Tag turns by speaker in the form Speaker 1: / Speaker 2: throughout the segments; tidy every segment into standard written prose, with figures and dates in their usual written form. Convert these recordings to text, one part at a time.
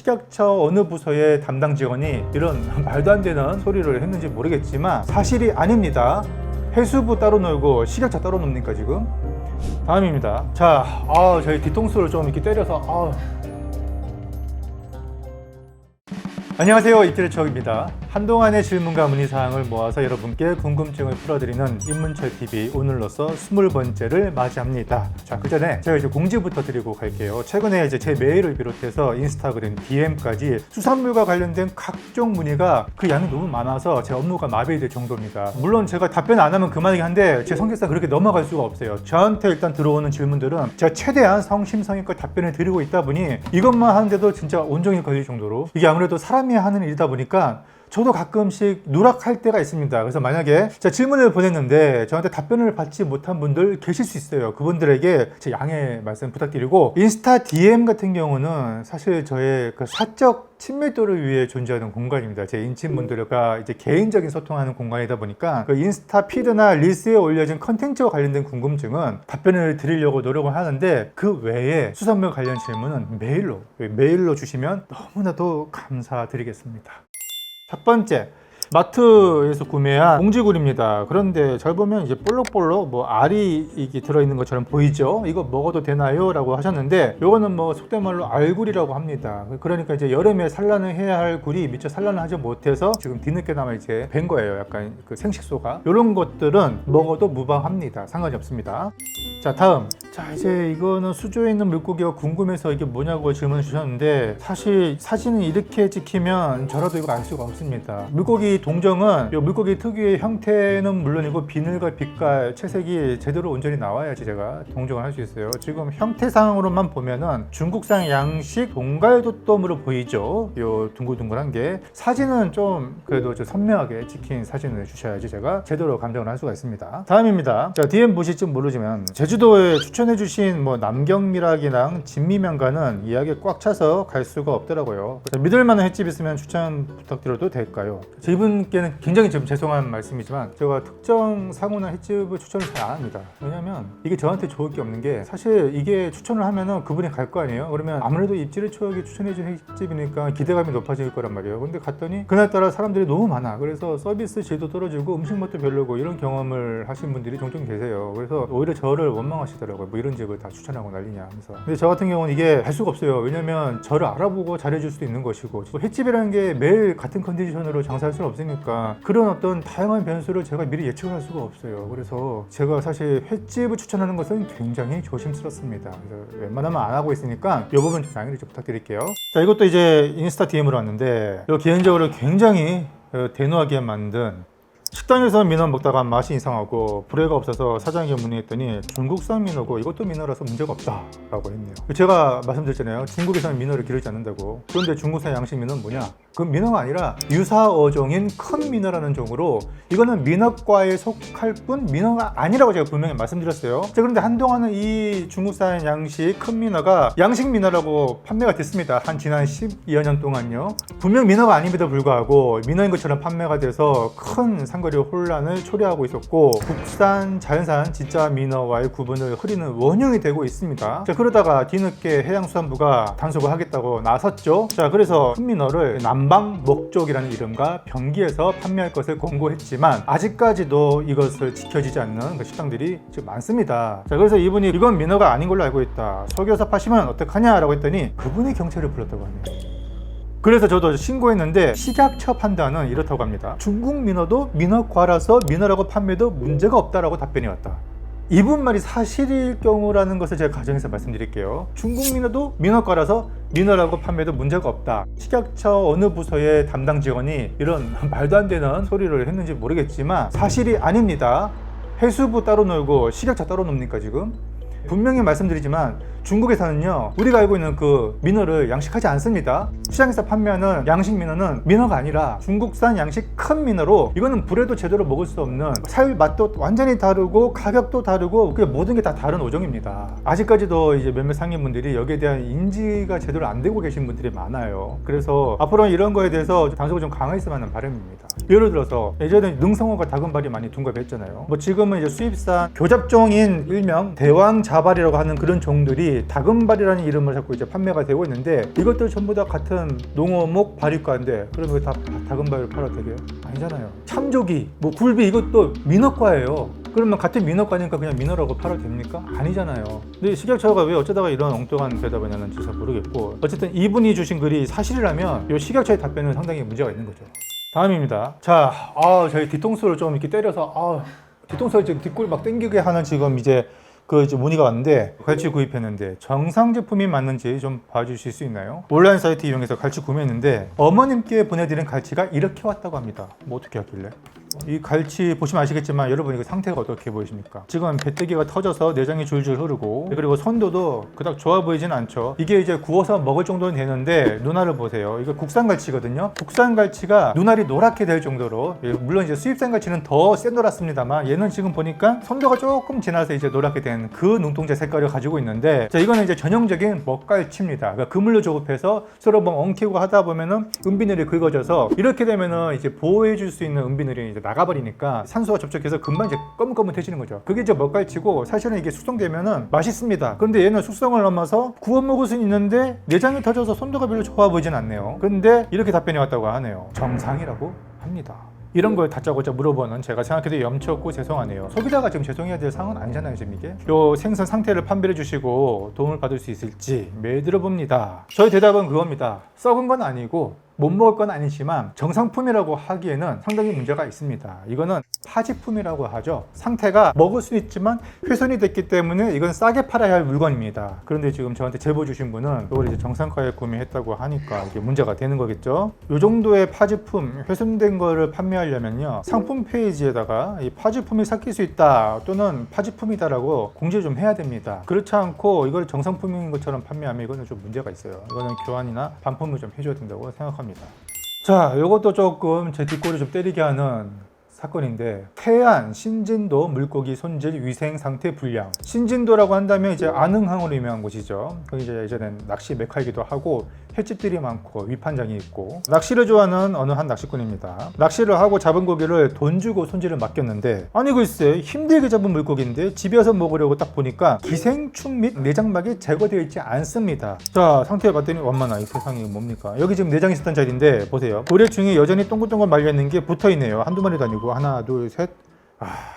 Speaker 1: 식약처 어느 부서의 담당 직원이 이런 말도 안 되는 소리를 했는지 모르겠지만 사실이 아닙니다. 해수부 따로 놀고 식약처 따로 놉니까 지금? 다음입니다. 자, 저희 뒤통수를 좀 이렇게 때려서 안녕하세요, 이태리척입니다. 한동안의 질문과 문의사항을 모아서 여러분께 궁금증을 풀어드리는 입문철TV 오늘로써 20번째를 맞이합니다. 자, 그 전에 제가 이제 공지부터 드리고 갈게요. 최근에 이제 제 메일을 비롯해서 인스타그램, DM까지 수산물과 관련된 각종 문의가 그 양이 너무 많아서 제 업무가 마비될 정도입니다. 물론 제가 답변 안 하면 그만이긴 한데 제 성격상 그렇게 넘어갈 수가 없어요. 저한테 일단 들어오는 질문들은 제가 최대한 성심성의껏 답변을 드리고 있다 보니 이것만 하는데도 진짜 온종일 걸릴 정도로 이게 아무래도 사람이 하는 일이다 보니까 저도 가끔씩 누락할 때가 있습니다. 그래서 만약에 제가 질문을 보냈는데 저한테 답변을 받지 못한 분들 계실 수 있어요. 그분들에게 제 양해 말씀 부탁드리고, 인스타 DM 같은 경우는 사실 저의 그 사적 친밀도를 위해 존재하는 공간입니다. 제 인친분들과 이제 개인적인 소통하는 공간이다 보니까 그 인스타 피드나 릴스에 올려진 컨텐츠와 관련된 궁금증은 답변을 드리려고 노력을 하는데, 그 외에 수산물 관련 질문은 메일로 주시면 너무나도 감사드리겠습니다. 첫 번째, 마트에서 구매한 봉지굴입니다. 그런데 잘 보면 이제 볼록볼록 알이 이게 들어있는 것처럼 보이죠? 이거 먹어도 되나요? 라고 하셨는데, 요거는 속된 말로 알굴이라고 합니다. 그러니까 이제 여름에 산란을 해야 할 굴이 미처 산란을 하지 못해서 지금 뒤늦게나마 이제 밴 거예요. 약간 그 생식소가. 요런 것들은 먹어도 무방합니다. 상관이 없습니다. 자, 다음. 자, 이제 이거는 수조에 있는 물고기가 궁금해서 이게 뭐냐고 질문을 주셨는데, 사실 사진은 이렇게 찍히면 저라도 이거 알 수가 없습니다. 물고기 동정은 이 물고기 특유의 형태는 물론이고 비늘과 빛깔, 채색이 제대로 온전히 나와야지 제가 동정을 할 수 있어요. 지금 형태상으로만 보면은 중국산 양식 동갈도톰으로 보이죠? 요 둥글둥글한 게. 사진은 좀 그래도 좀 선명하게 찍힌 사진을 주셔야지 제가 제대로 감정을 할 수가 있습니다. 다음입니다. 자, DM 보실지 모르지만 제주도에 추천해주신 남경미락이랑 진미명가는 이야기에 꽉 차서 갈 수가 없더라고요. 믿을만한 횟집 있으면 추천 부탁드려도 될까요? 이분께는 굉장히 좀 죄송한 말씀이지만 제가 특정 상호나 횟집을 추천을 잘 안 합니다. 왜냐면 이게 저한테 좋을 게 없는 게, 사실 이게 추천을 하면은 그분이 갈 거 아니에요? 그러면 아무래도 입지를 초역이 추천해준 횟집이니까 기대감이 높아질 거란 말이에요. 근데 갔더니 그날따라 사람들이 너무 많아. 그래서 서비스 질도 떨어지고 음식 맛도 별로고 이런 경험을 하신 분들이 종종 계세요. 그래서 오히려 저를 원망하시더라고요. 이런 집을 다 추천하고 난리냐 하면서. 근데 저 같은 경우는 이게 할 수가 없어요. 왜냐면 저를 알아보고 잘해줄 수도 있는 것이고, 횟집이라는 게 매일 같은 컨디션으로 장사할 수는 없으니까 그런 어떤 다양한 변수를 제가 미리 예측할 수가 없어요. 그래서 제가 사실 횟집을 추천하는 것은 굉장히 조심스럽습니다. 그래서 웬만하면 안 하고 있으니까 이 부분 좀 양해를 좀 부탁드릴게요. 자, 이것도 이제 인스타 DM으로 왔는데, 개인적으로 굉장히 대노하게 만든, 식당에서 민어 먹다가 맛이 이상하고 불회가 없어서 사장에게 문의했더니 중국산 민어고 이것도 민어라서 문제가 없다 라고 했네요. 제가 말씀드렸잖아요. 중국에서는 민어를 기르지 않는다고. 그런데 중국산 양식 민어는 뭐냐? 그 민어가 아니라 유사어종인 큰 민어라는 종으로, 이거는 민어과에 속할 뿐 민어가 아니라고 제가 분명히 말씀드렸어요. 자, 그런데 한동안은 이 중국산 양식 큰 민어가 양식 민어라고 판매가 됐습니다. 지난 12여 년 동안요. 분명 민어가 아님에도 불구하고 민어인 것처럼 판매가 돼서 큰 상거리 혼란을 초래하고 있었고, 국산, 자연산 진짜 민어와의 구분을 흐리는 원흉이 되고 있습니다. 자, 그러다가 뒤늦게 해양수산부가 단속을 하겠다고 나섰죠. 자, 그래서 큰 민어를 남방 목족이라는 이름과 병기에서 판매할 것을 권고했지만 아직까지도 이것을 지켜지지 않는 그 식당들이 지금 많습니다. 자, 그래서 이분이 이건 민어가 아닌 걸로 알고 있다, 속여서 파시면 어떡하냐라고 했더니 그분이 경찰을 불렀다고 하네요. 그래서 저도 신고했는데 식약처 판단은 이렇다고 합니다. 중국 민어도 민어과라서 민어라고 판매도 문제가 없다라고 답변이 왔다. 이분 말이 사실일 경우라는 것을 제가 가정해서 말씀드릴게요. 중국 민어도 민어과라서 민어라고 판매도 문제가 없다. 식약처 어느 부서의 담당 직원이 이런 말도 안 되는 소리를 했는지 모르겠지만 사실이 아닙니다. 해수부 따로 놀고 식약처 따로 놉니까 지금? 분명히 말씀드리지만 중국에서는요, 우리가 알고 있는 그 민어를 양식하지 않습니다. 시장에서 판매하는 양식 민어는 민어가 아니라 중국산 양식 큰 민어로, 이거는 불에도 제대로 먹을 수 없는, 살 맛도 완전히 다르고 가격도 다르고 그게 모든 게 다 다른 어종입니다. 아직까지도 이제 몇몇 상인분들이 여기에 대한 인지가 제대로 안 되고 계신 분들이 많아요. 그래서 앞으로 이런 거에 대해서 단속을 좀 강화했으면 하는 바람입니다. 예를 들어서 예전에 능성어가 다금발이 많이 둔갑했잖아요. 지금은 이제 수입산 교잡종인 일명 대왕자발이라고 하는 그런 종들이 갈치 다금발이라는 이름을 자꾸 이제 판매가 되고 있는데 이것들 전부 다 같은 농어목 발육과인데 그러면 다 다금발을 팔아도 되게요? 아니잖아요. 참조기, 뭐 굴비 이것도 민어과예요. 그러면 같은 민어과니까 그냥 민어라고 팔아도 됩니까? 아니잖아요. 근데 식약처가 왜 어쩌다가 이런 엉뚱한 대답을 했는지 잘 모르겠고 어쨌든 이분이 주신 글이 사실이라면 이 식약처의 답변은 상당히 문제가 있는 거죠. 다음입니다. 자, 저희 뒤통수를 좀 이렇게 때려서 뒤통수를 지금 뒷골 막 땡기게 하는 지금 이제 문의가 왔는데 갈치 구입했는데 정상 제품이 맞는지 좀 봐주실 수 있나요? 온라인 사이트 이용해서 갈치 구매했는데 어머님께 보내드린 갈치가 이렇게 왔다고 합니다. 뭐 어떻게 하길래? 이 갈치 보시면 아시겠지만 여러분 이거 상태가 어떻게 보이십니까? 지금 배뜨기가 터져서 내장이 줄줄 흐르고 그리고 선도도 그닥 좋아 보이진 않죠. 이게 이제 구워서 먹을 정도는 되는데 눈알을 보세요. 이거 국산 갈치거든요. 국산 갈치가 눈알이 노랗게 될 정도로 물론 이제 수입산 갈치는 더 새노랗습니다만 얘는 지금 보니까 선도가 조금 지나서 이제 노랗게 된 그 눈동자 색깔을 가지고 있는데 자 이거는 이제 전형적인 먹갈치입니다. 그러니까 그물로 조급해서 서로 뭐 엉키고 하다 보면은 은비늘이 긁어져서 이렇게 되면은 이제 보호해 줄 수 있는 은비늘이 이제 나가버리니까 산소가 접촉해서 금방 이제 거뭇거뭇해지는 거죠. 그게 이제 먹갈치고 사실은 이게 숙성되면은 맛있습니다. 그런데 얘는 숙성을 넘어서 구워 먹을 수는 있는데 내장이 터져서 손도가 별로 좋아 보이진 않네요. 근데 이렇게 답변이 왔다고 하네요. 정상이라고 합니다. 이런 걸 다짜고짜 물어보는 제가 생각해도 염치 없고 죄송하네요. 소비자가 지금 죄송해야 될 상황은 아니잖아요. 지금 이게 요 생선 상태를 판별해 주시고 도움을 받을 수 있을지 매일 들어봅니다. 저희 대답은 그겁니다. 썩은 건 아니고 못 먹을 건 아니지만 정상품이라고 하기에는 상당히 문제가 있습니다. 이거는 파지품이라고 하죠. 상태가 먹을 수 있지만 훼손이 됐기 때문에 이건 싸게 팔아야 할 물건입니다. 그런데 지금 저한테 제보 주신 분은 이걸 이제 정상가에 구매했다고 하니까 이게 문제가 되는 거겠죠. 이 정도의 파지품, 훼손된 거를 판매하려면요 상품 페이지에다가 이 파지품이 섞일 수 있다 또는 파지품이다라고 공지 좀 해야 됩니다. 그렇지 않고 이걸 정상품인 것처럼 판매하면 이거는 좀 문제가 있어요. 이거는 교환이나 반품을 좀 해줘야 된다고 생각합니다. 자, 이것도 조금 제 뒷골을 좀 때리게 하는 사건인데 태안 신진도 물고기 손질 위생 상태 불량. 신진도라고 한다면 이제 안흥항으로 유명한 곳이죠. 거기 이제 예전엔 낚시 메카이기도 하고 횟집들이 많고 위판장이 있고 낚시를 좋아하는 어느 한 낚시꾼입니다. 낚시를 하고 잡은 고기를 돈 주고 손질을 맡겼는데 아니 글쎄 힘들게 잡은 물고기인데 집에 와서 먹으려고 딱 보니까 기생충 및 내장막이 제거되어 있지 않습니다. 자 상태를 봤더니 완만하 이 세상이 뭡니까? 여기 지금 내장이 있었던 자리인데 보세요. 고래충이 여전히 동글동글 말려있는 게 붙어있네요. 한두 마리도 아니고 하나 둘 셋.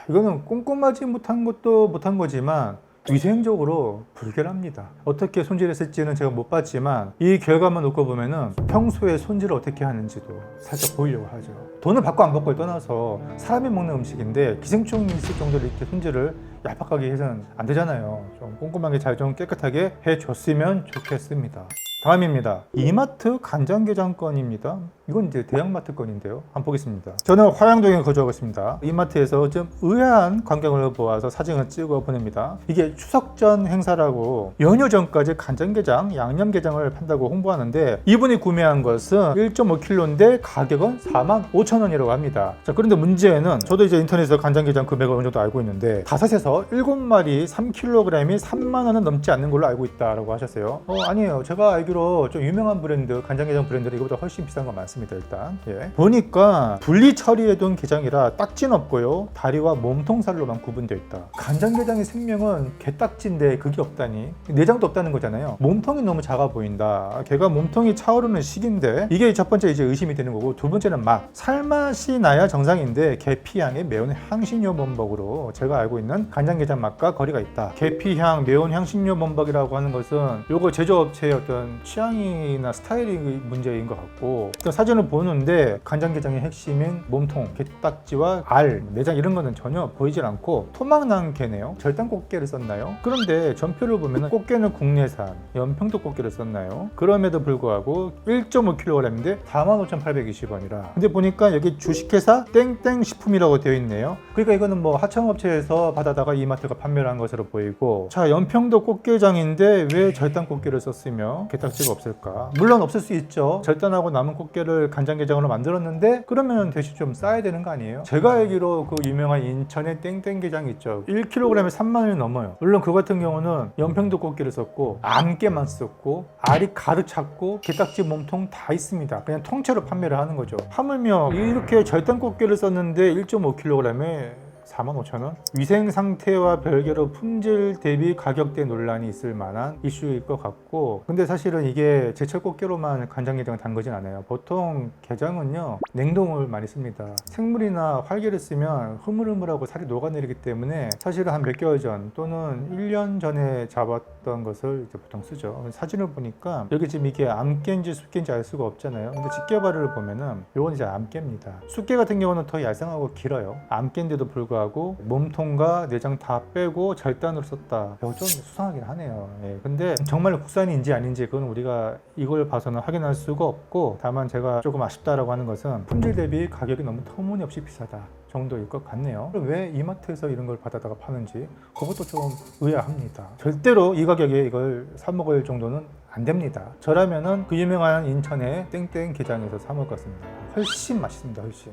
Speaker 1: 이거는 꼼꼼하지 못한 것도 못한 거지만 위생적으로 불결합니다. 어떻게 손질했을지는 제가 못 봤지만 이 결과만 놓고 보면은 평소에 손질을 어떻게 하는지도 살짝 보이려고 하죠. 돈을 받고 안 받고에 떠나서 사람이 먹는 음식인데 기생충이 있을 정도로 이렇게 손질을 얄팍하게 해서는 안 되잖아요. 좀 꼼꼼하게 잘 좀 깨끗하게 해줬으면 좋겠습니다. 다음입니다. 이마트 간장게장 건입니다. 이건 이제 대형마트 건인데요. 한번 보겠습니다. 저는 화양동에 거주하고 있습니다. 이마트에서 좀 의아한 광경을 보아서 사진을 찍어 보냅니다. 이게 추석 전 행사라고 연휴 전까지 간장게장, 양념게장을 판다고 홍보하는데 이분이 구매한 것은 1.5kg인데 가격은 45,000원이라고 합니다. 자, 그런데 문제는 저도 이제 인터넷에서 간장게장 금액을 어느 정도 알고 있는데 다섯에서 7마리 3kg이 30,000원은 넘지 않는 걸로 알고 있다고 하셨어요. 아니에요. 제가 알기로 좀 유명한 브랜드, 간장게장 브랜드는 이거보다 훨씬 비싼 거 많습니다. 일단 보니까 분리 처리해둔 게장이라 딱지는 없고요. 다리와 몸통살로만 구분되어 있다. 간장게장의 생명은 게딱지인데 그게 없다니 내장도 없다는 거잖아요. 몸통이 너무 작아 보인다. 걔가 몸통이 차오르는 시기인데 이게 첫 번째 이제 의심이 되는 거고 두 번째는 맛. 살맛이 나야 정상인데 계피향의 매운 향신료 범벅으로 제가 알고 있는 간장게장 맛과 거리가 있다. 계피향, 매운 향신료 범벅이라고 하는 것은 요거 제조업체의 어떤 취향이나 스타일이 문제인 것 같고 사진을 보는데 간장게장의 핵심인 몸통, 게딱지와 알, 내장 이런 거는 전혀 보이질 않고 토막난 게네요. 절단 꽃게를 썼나요? 그런데 전표를 보면 꽃게는 국내산, 연평도 꽃게를 썼나요? 그럼에도 불구하고 1.5kg인데 45,820원이라. 근데 보니까 여기 주식회사 땡땡 식품이라고 되어 있네요. 그러니까 이거는 뭐 하청업체에서 받아다가 이마트가 판매를 한 것으로 보이고 자 연평도 꽃게장인데 왜 절단 꽃게를 썼으며 게딱지가 없을까? 물론 없을 수 있죠. 절단하고 남은 꽃게를 간장게장으로 만들었는데 그러면 대신 좀 싸야 되는 거 아니에요? 제가 알기로 그 유명한 인천의 땡땡게장 있죠. 1kg에 30,000원이 넘어요. 물론 그 같은 경우는 연평도 꽃게를 썼고 암깨만 썼고 알이 가득 찼고 게딱지 몸통 다 있습니다. 그냥 통째로 판매를 하는 거죠. 하물며 이렇게 절단 꽃게를 썼는데 1.5kg에 45,000원? 위생 상태와 별개로 품질 대비 가격대 논란이 있을 만한 이슈일 것 같고, 근데 사실은 이게 제철 꽃게로만 간장게장을 담그진 않아요. 보통 게장은요 냉동을 많이 씁니다. 생물이나 활게를 쓰면 흐물흐물하고 살이 녹아내리기 때문에 사실은 한 몇 개월 전 또는 1년 전에 잡았던 것을 이제 보통 쓰죠. 사진을 보니까 여기 지금 이게 암깨인지 숫깨인지 알 수가 없잖아요. 근데 집게발을 보면은 요건 이제 암깨입니다. 숫깨 같은 경우는 더 얄쌍하고 길어요. 암깨인데도 불구하고 몸통과 내장 다 빼고 절단으로 썼다. 이거 좀 수상하긴 하네요. 예, 근데 정말 국산인지 아닌지 그건 우리가 이걸 봐서는 확인할 수가 없고, 다만 제가 조금 아쉽다라고 하는 것은 품질 대비 가격이 너무 터무니없이 비싸다 정도일 것 같네요. 왜 이마트에서 이런 걸 받아다가 파는지 그것도 좀 의아합니다. 절대로 이 가격에 이걸 사 먹을 정도는 안 됩니다. 저라면은 그 유명한 인천의 땡땡 게장에서 사 먹을 것 같습니다. 훨씬 맛있습니다. 훨씬.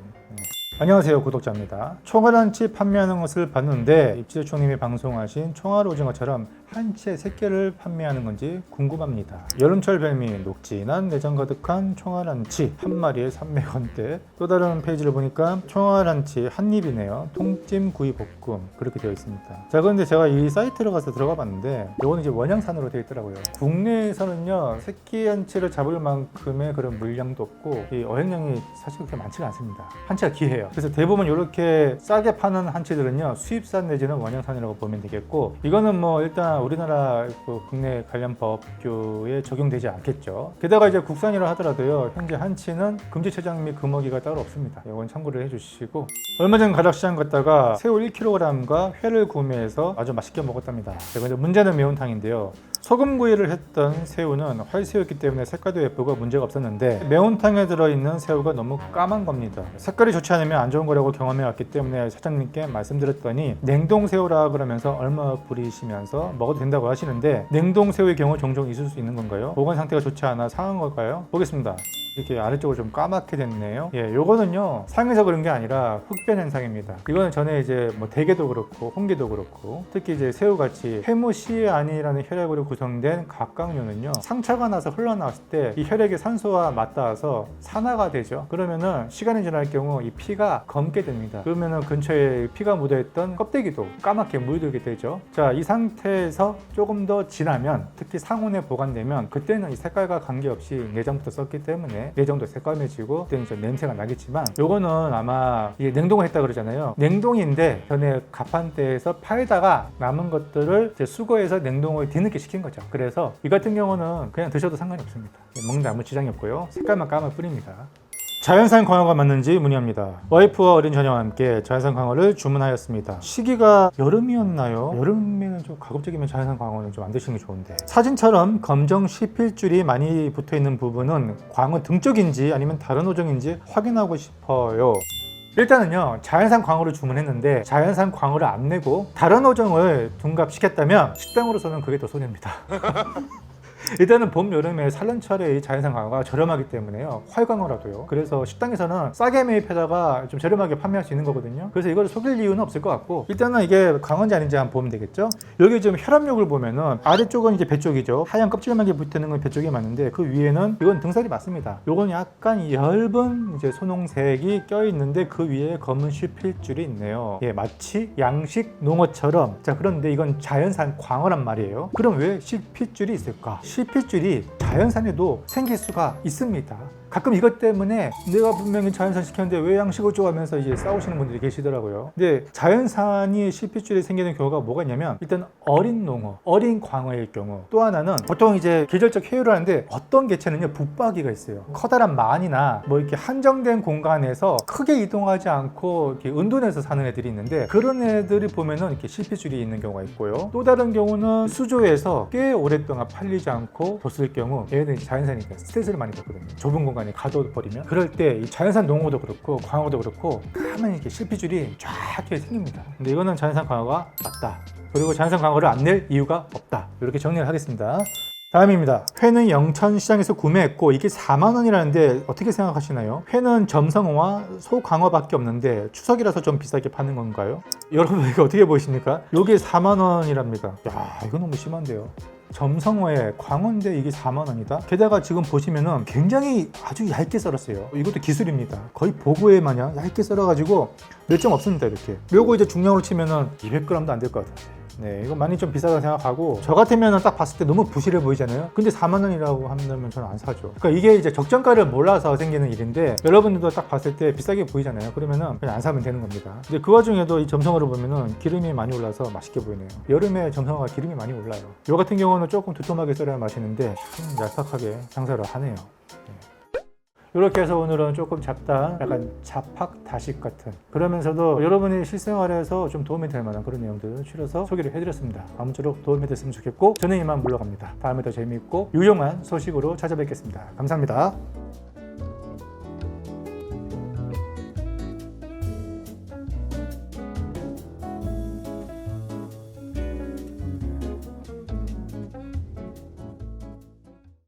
Speaker 1: 안녕하세요, 구독자입니다. 총알한치 판매하는 것을 봤는데 입지대총님이 방송하신 총알 오징어처럼 한치에 3개를 판매하는 건지 궁금합니다. 여름철 별미 녹진한 내장 가득한 총알한치 한 마리에 300원대. 또 다른 페이지를 보니까 총알한치 한 입이네요. 통찜 구이 볶음 그렇게 되어 있습니다. 자, 그런데 제가 이 사이트로 가서 들어가 봤는데 이거는 이제 원양산으로 되어 있더라고요. 국내에서는요 새끼 한치를 잡을 만큼의 그런 물량도 없고 이 어획량이 사실 그렇게 많지가 않습니다. 한치가 귀해요. 그래서 대부분 이렇게 싸게 파는 한치들은요 수입산 내지는 원양산이라고 보면 되겠고, 이거는 뭐 일단 우리나라 국내 관련 법규에 적용되지 않겠죠. 게다가 이제 국산이라 하더라도요 현재 한치는 금지체장 및 금어기가 따로 없습니다. 이건 참고를 해주시고, 얼마 전 가락시장 갔다가 새우 1kg과 회를 구매해서 아주 맛있게 먹었답니다. 그런데 문제는 매운탕인데요. 소금구이를 했던 새우는 활새우였기 때문에 색깔도 예쁘고 문제가 없었는데 매운탕에 들어있는 새우가 너무 까만 겁니다. 색깔이 좋지 않으면 안 좋은 거라고 경험해 왔기 때문에 사장님께 말씀드렸더니 냉동새우라 그러면서 얼마 부리시면서 먹어도 된다고 하시는데, 냉동새우의 경우 종종 있을 수 있는 건가요? 보관 상태가 좋지 않아 상한 걸까요? 보겠습니다. 이렇게 아래쪽으로 좀 까맣게 됐네요. 예, 요거는요 상해서 그런 게 아니라 흑변 현상입니다. 이거는 전에 이제 뭐 대게도 그렇고 홍게도 그렇고 특히 이제 새우같이 해무시아닌이라는 혈액으로 구성된 각각류는요 상처가 나서 흘러나왔을 때 이 혈액의 산소와 맞닿아서 산화가 되죠. 그러면은 시간이 지날 경우 이 피가 검게 됩니다. 그러면은 근처에 피가 묻어있던 껍데기도 까맣게 물들게 되죠. 자, 이 상태에서 조금 더 지나면, 특히 상온에 보관되면 그때는 이 색깔과 관계없이 내장부터 썼기 때문에 내장도 새까매지고 그때는 좀 냄새가 나겠지만, 요거는 아마 이게 냉동을 했다 그러잖아요. 냉동인데 전에 가판대에서 팔다가 남은 것들을 이제 수거해서 냉동을 뒤늦게 시킨 거죠. 그래서 이 같은 경우는 그냥 드셔도 상관이 없습니다. 먹는데 아무 지장이 없고요. 색깔만 까만 뿐입니다. 자연산 광어가 맞는지 문의합니다. 와이프와 어린 자녀와 함께 자연산 광어를 주문하였습니다. 시기가 여름이었나요? 여름에는 좀 가급적이면 자연산 광어는 좀 안 드시는 게 좋은데, 사진처럼 검정 쉬필줄이 많이 붙어있는 부분은 광어 등 쪽인지 아니면 다른 어종인지 확인하고 싶어요. 일단은요 자연산 광어를 주문했는데 자연산 광어를 안 내고 다른 어종을 둔갑시켰다면 식당으로서는 그게 더 손해입니다. 일단은 봄, 여름에 산란철에 이 자연산 광어가 저렴하기 때문에요. 활광어라도요. 그래서 식당에서는 싸게 매입해다가 좀 저렴하게 판매할 수 있는 거거든요. 그래서 이걸 속일 이유는 없을 것 같고, 일단은 이게 광어인지 아닌지 한번 보면 되겠죠. 여기 지금 혈압력을 보면은 아래쪽은 이제 배 쪽이죠. 하얀 껍질만하게 붙어있는 건 배 쪽이 맞는데 그 위에는 이건 등살이 맞습니다. 요건 약간 엷은 이제 소농색이 껴있는데 그 위에 검은 쉬필줄이 있네요. 예, 마치 양식 농어처럼. 자, 그런데 이건 자연산 광어란 말이에요. 그럼 왜 쉬필줄이 있을까? 쉬필줄이 자연산에도 생길 수가 있습니다. 가끔 이것 때문에 내가 분명히 자연산 시켰는데 왜 양식을 줘 하면서 이제 싸우시는 분들이 계시더라고요. 근데 자연산이 쉬필줄이 생기는 경우가 뭐가 있냐면, 일단 어린 농어, 어린 광어일 경우, 또 하나는 보통 이제 계절적 회유를 하는데 어떤 개체는요 붙박이가 있어요. 커다란 만이나 뭐 이렇게 한정된 공간에서 크게 이동하지 않고 이렇게 은둔해서 사는 애들이 있는데, 그런 애들이 보면은 이렇게 쉬필줄이 있는 경우가 있고요. 또 다른 경우는 수조에서 꽤 오랫동안 팔리지 않고 뒀을 경우 얘네들이 자연산이니까 스트레스를 많이 받거든요. 좁은 공간 가둬버리면. 그럴 때 이 자연산 농어도 그렇고 광어도 그렇고 가만히 이렇게 실핏줄이 쫙 이렇게 생깁니다. 근데 이거는 자연산 광어가 맞다. 그리고 자연산 광어를 안 낼 이유가 없다. 이렇게 정리를 하겠습니다. 다음입니다. 회는 영천시장에서 구매했고 이게 4만원이라는데 어떻게 생각하시나요? 회는 점성어와 소광어밖에 없는데 추석이라서 좀 비싸게 파는 건가요? 여러분 이거 어떻게 보십니까? 이게 4만원이랍니다. 야, 이거 너무 심한데요. 점성어에 광어인데 이게 4만 원이다. 게다가 지금 보시면은 굉장히 아주 얇게 썰었어요. 이것도 기술입니다. 거의 보고에 마냥 얇게 썰어가지고 몇 점 없습니다. 이렇게. 요거 이제 중량으로 치면은 200g도 안 될 것 같은데. 네, 이거 많이 좀 비싸다 생각하고, 저 같으면 딱 봤을 때 너무 부실해 보이잖아요. 근데 4만 원이라고 하면 저는 안 사죠. 그러니까 이게 이제 적정가를 몰라서 생기는 일인데, 여러분들도 딱 봤을 때 비싸게 보이잖아요. 그러면은 그냥 안 사면 되는 겁니다. 근데 그 와중에도 이 점성어를 보면은 기름이 많이 올라서 맛있게 보이네요. 여름에 점성어가 기름이 많이 올라요. 요 같은 경우는 조금 두툼하게 썰어야 맛있는데 좀 얄팍하게 장사를 하네요. 이렇게 해서 오늘은 조금 잡다한 약간 잡학 다식 같은, 그러면서도 여러분이 실생활에서 좀 도움이 될 만한 그런 내용들을 추려서 소개를 해드렸습니다. 아무쪼록 도움이 됐으면 좋겠고, 저는 이만 물러갑니다. 다음에 더 재미있고 유용한 소식으로 찾아뵙겠습니다. 감사합니다.